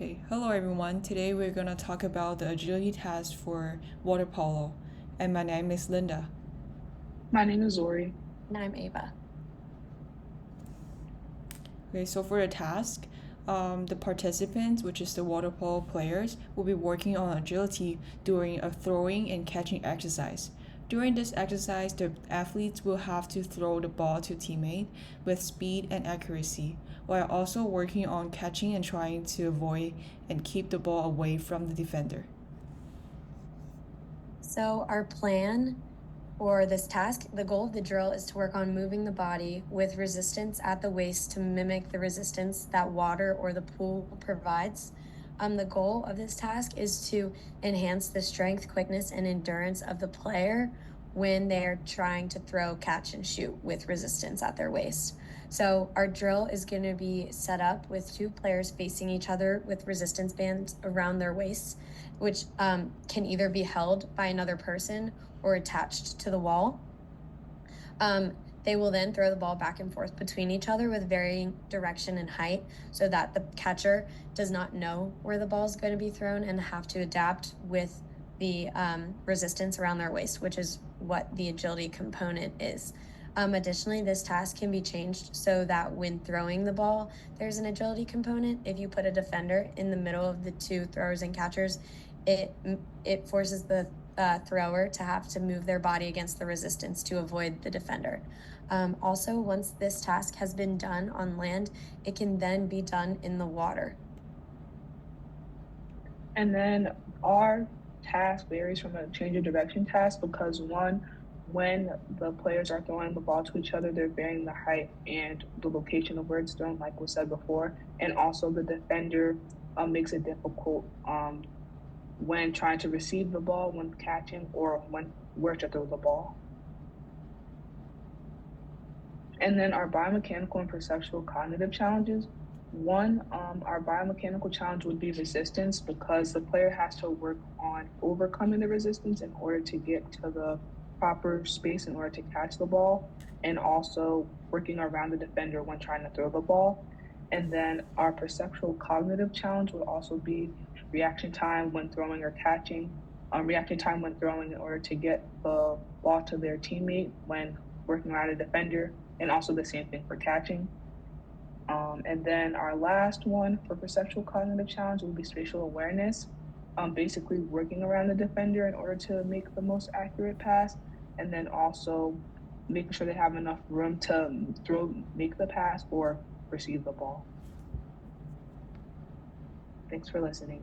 Okay, hello everyone. Today we're gonna talk about the agility test for water polo, and my name is Linda. My name is Zori. And I'm Ava. Okay, so for the task, the participants, which is the water polo players, will be working on agility during a throwing and catching exercise. During this exercise, the athletes will have to throw the ball to teammate with speed and accuracy, while also working on catching and trying to avoid and keep the ball away from the defender. So our plan for this task, the goal of the drill is to work on moving the body with resistance at the waist to mimic the resistance that water or the pool provides. The goal of this task is to enhance the strength, quickness, and endurance of the player when they're trying to throw, catch, and shoot with resistance at their waist. So our drill is going to be set up with two players facing each other with resistance bands around their waists, which can either be held by another person or attached to the wall. They will then throw the ball back and forth between each other with varying direction and height so that the catcher does not know where the ball is going to be thrown and have to adapt with the resistance around their waist, which is what the agility component is. Additionally, this task can be changed so that when throwing the ball, there's an agility component. If you put a defender in the middle of the two throwers and catchers, it forces the thrower to have to move their body against the resistance to avoid the defender. Also, once this task has been done on land, it can then be done in the water. And then our task varies from a change of direction task because one, when the players are throwing the ball to each other, they're varying the height and the location of where it's thrown, like was said before. And also the defender makes it difficult when trying to receive the ball, when catching, or when where to throw the ball. And then our biomechanical and perceptual cognitive challenges. One, our biomechanical challenge would be resistance because the player has to work on overcoming the resistance in order to get to the proper space in order to catch the ball, and also working around the defender when trying to throw the ball. And then our perceptual cognitive challenge would also be reaction time when throwing or catching, reaction time when throwing in order to get the ball to their teammate when working around a defender, and also the same thing for catching. And then our last one for perceptual cognitive challenge will be spatial awareness, basically working around the defender in order to make the most accurate pass, and then also making sure they have enough room to make the pass or receive the ball. Thanks for listening.